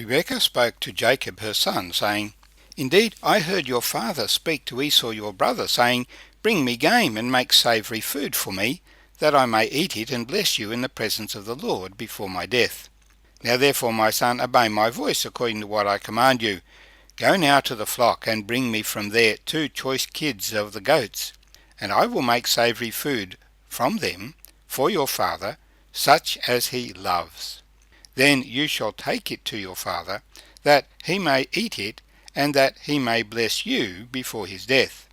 Rebekah spoke to Jacob her son, saying, Indeed, I heard your father speak to Esau your brother, saying, Bring me game, and make savoury food for me, that I may eat it and bless you in the presence of the Lord before my death. Now therefore, my son, obey my voice according to what I command you. Go now to the flock, and bring me from there 2 choice kids of the goats, and I will make savoury food from them for your father, such as he loves. Then you shall take it to your father, that he may eat it, and that he may bless you before his death.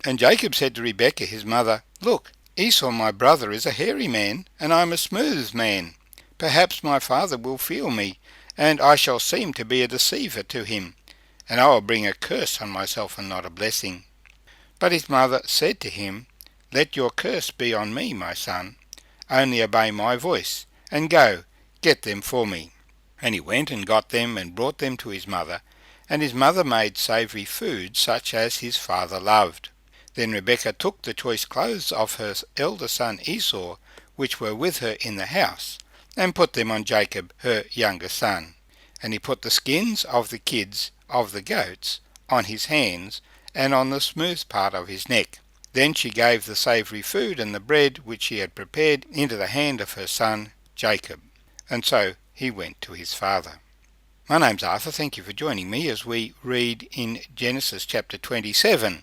And Jacob said to Rebekah his mother, Look, Esau my brother is a hairy man, and I am a smooth man. Perhaps my father will feel me, and I shall seem to be a deceiver to him, and I will bring a curse on myself and not a blessing. But his mother said to him, Let your curse be on me, my son. Only obey my voice, and go, get them for me. And he went and got them, and brought them to his mother, and his mother made savoury food such as his father loved. Then Rebekah took the choice clothes of her elder son Esau, which were with her in the house, and put them on Jacob her younger son. And he put the skins of the kids of the goats on his hands, and on the smooth part of his neck. Then she gave the savoury food and the bread which she had prepared into the hand of her son Jacob. And so he went to his father. My name's Arthur. Thank you for joining me as we read in Genesis chapter 27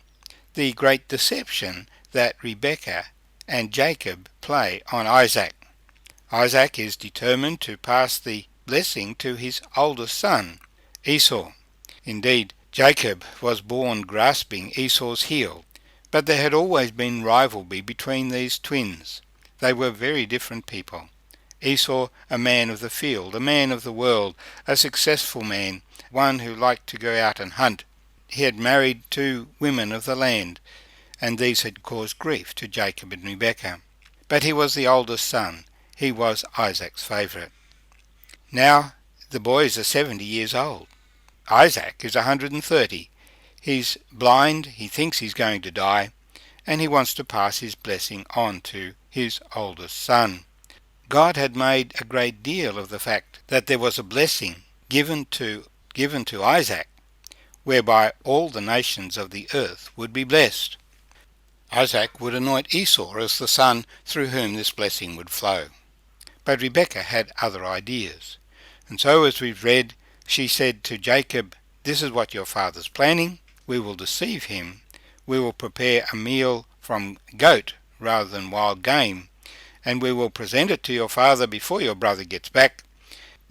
the great deception that Rebekah and Jacob play on Isaac. Isaac is determined to pass the blessing to his oldest son, Esau. Indeed, Jacob was born grasping Esau's heel, but there had always been rivalry between these twins. They were very different people. Esau, a man of the field, a man of the world, a successful man, one who liked to go out and hunt. He had married 2 women of the land, and these had caused grief to Jacob and Rebekah. But he was the oldest son. He was Isaac's favourite. Now the boys are 70 years old. Isaac is 130. He's blind, he thinks he's going to die, and he wants to pass his blessing on to his oldest son. God had made a great deal of the fact that there was a blessing given to Isaac, whereby all the nations of the earth would be blessed. Isaac would anoint Esau as the son through whom this blessing would flow. But Rebekah had other ideas, and so as we've read, she said to Jacob, This is what your father's planning. We will deceive him. We will prepare a meal from goat rather than wild game, and we will present it to your father before your brother gets back.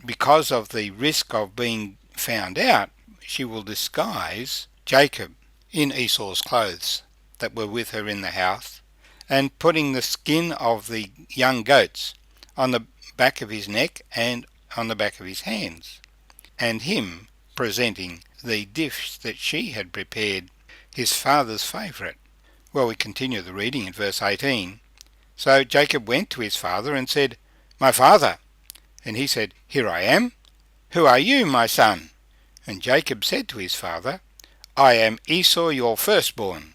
Because of the risk of being found out, she will disguise Jacob in Esau's clothes that were with her in the house, and putting the skin of the young goats on the back of his neck and on the back of his hands, and him presenting the dish that she had prepared, his father's favourite. Well, we continue the reading in verse 18. So Jacob went to his father and said, My father. And he said, Here I am. Who are you, my son? And Jacob said to his father, I am Esau your firstborn.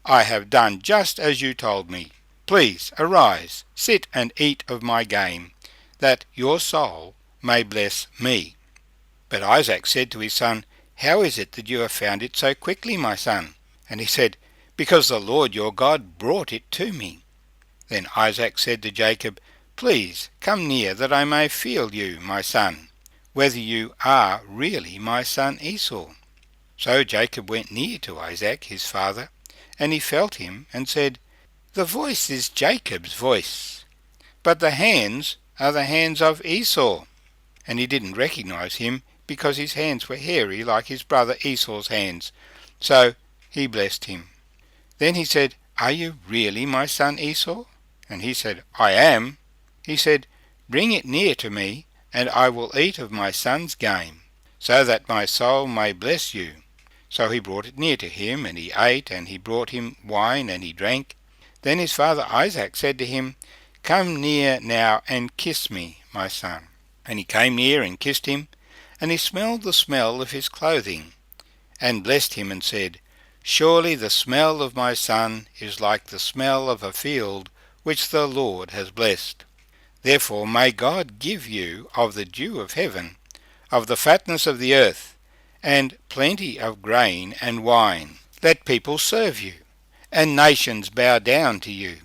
I have done just as you told me. Please arise, sit and eat of my game, that your soul may bless me. But Isaac said to his son, How is it that you have found it so quickly, my son? And he said, Because the Lord your God brought it to me. Then Isaac said to Jacob, Please come near, that I may feel you, my son, whether you are really my son Esau. So Jacob went near to Isaac his father, and he felt him, and said, The voice is Jacob's voice, but the hands are the hands of Esau. And he didn't recognize him, because his hands were hairy like his brother Esau's hands. So he blessed him. Then he said, Are you really my son Esau? And he said, I am. He said, Bring it near to me, and I will eat of my son's game, so that my soul may bless you. So he brought it near to him, and he ate, and he brought him wine, and he drank. Then his father Isaac said to him, Come near now and kiss me, my son. And he came near and kissed him, and he smelled the smell of his clothing, and blessed him, and said, Surely the smell of my son is like the smell of a field which the Lord has blessed. Therefore may God give you of the dew of heaven, of the fatness of the earth, and plenty of grain and wine. Let people serve you, and nations bow down to you.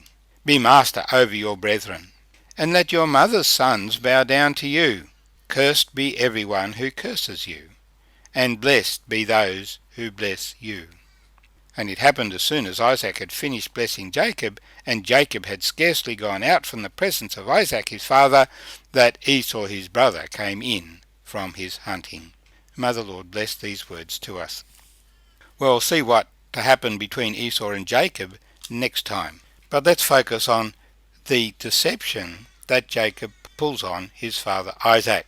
Be master over your brethren, and let your mother's sons bow down to you. Cursed be everyone who curses you, and blessed be those who bless you. And it happened as soon as Isaac had finished blessing Jacob, and Jacob had scarcely gone out from the presence of Isaac his father, that Esau his brother came in from his hunting. May the Lord bless these words to us. We'll see what happened between Esau and Jacob next time. But let's focus on the deception that Jacob pulls on his father Isaac.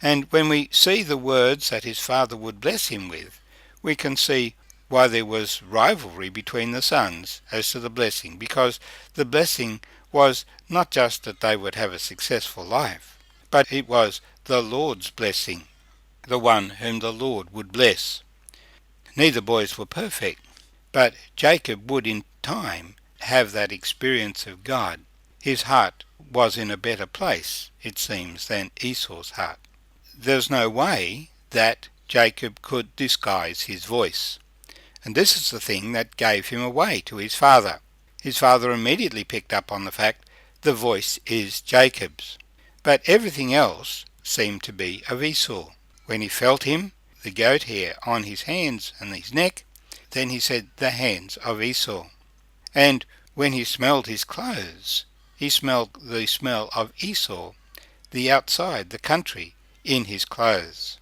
And when we see the words that his father would bless him with, we can see why there was rivalry between the sons as to the blessing, because the blessing was not just that they would have a successful life, but it was the Lord's blessing, the one whom the Lord would bless. Neither boys were perfect, but Jacob would in time have that experience of God. His heart was in a better place, it seems, than Esau's heart. There's no way that Jacob could disguise his voice. And this is the thing that gave him away to his father. His father immediately picked up on the fact the voice is Jacob's. But everything else seemed to be of Esau. When he felt him, the goat hair on his hands and his neck, then he said, the hands of Esau. And when he smelled his clothes, he smelled the smell of Esau, the outside, the country, in his clothes.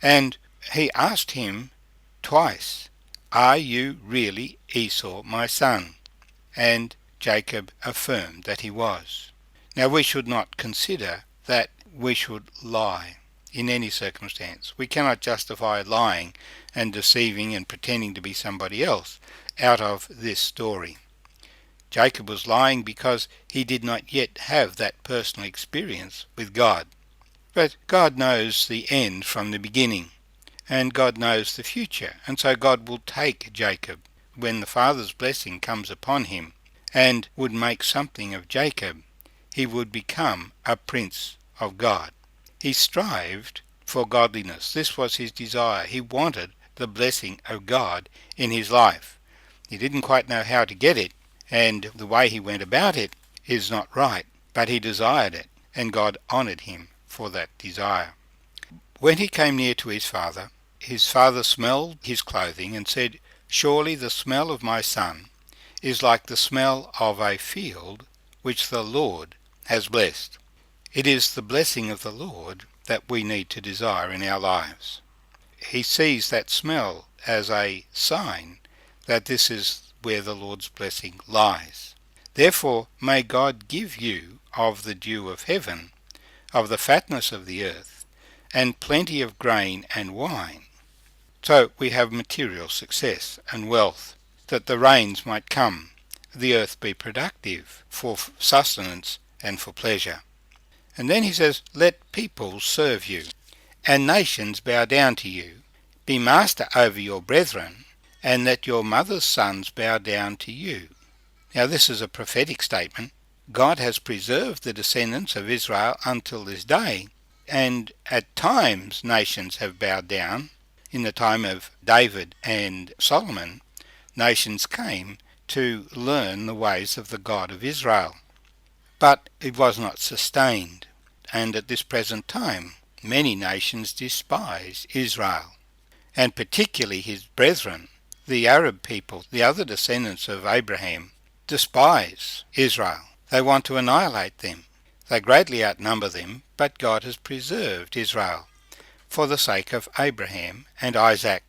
And he asked him twice, are you really Esau, my son? And Jacob affirmed that he was. Now we should not consider that we should lie in any circumstance. We cannot justify lying and deceiving and pretending to be somebody else out of this story. Jacob was lying because he did not yet have that personal experience with God. But God knows the end from the beginning, and God knows the future, and so God will take Jacob when the Father's blessing comes upon him and would make something of Jacob. He would become a prince of God. He strived for godliness. This was his desire. He wanted the blessing of God in his life. He didn't quite know how to get it, and the way he went about it is not right, but he desired it, and God honoured him for that desire. When he came near to his father smelled his clothing and said, surely the smell of my son is like the smell of a field which the Lord has blessed. It is the blessing of the Lord that we need to desire in our lives. He sees that smell as a sign that this is where the Lord's blessing lies. Therefore may God give you of the dew of heaven, of the fatness of the earth, and plenty of grain and wine. So we have material success and wealth, that the rains might come, the earth be productive for sustenance and for pleasure. And then he says, let peoples serve you, and nations bow down to you. Be master over your brethren, and let your mother's sons bow down to you. Now this is a prophetic statement. God has preserved the descendants of Israel until this day, and at times nations have bowed down. In the time of David and Solomon, nations came to learn the ways of the God of Israel. But it was not sustained, and at this present time many nations despise Israel, and particularly his brethren, the Arab people, the other descendants of Abraham, despise Israel. They want to annihilate them. They greatly outnumber them, but God has preserved Israel for the sake of Abraham and Isaac.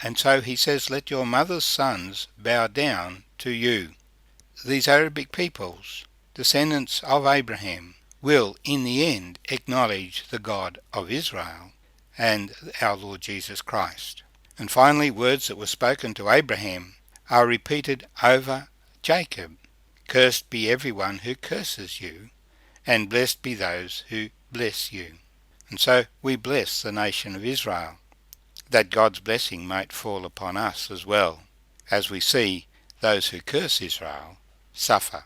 And so he says, let your mother's sons bow down to you. These Arabic peoples, descendants of Abraham, will in the end acknowledge the God of Israel and our Lord Jesus Christ. And finally, words that were spoken to Abraham are repeated over Jacob. Cursed be everyone who curses you, and blessed be those who bless you. And so we bless the nation of Israel, that God's blessing might fall upon us as well, as we see those who curse Israel suffer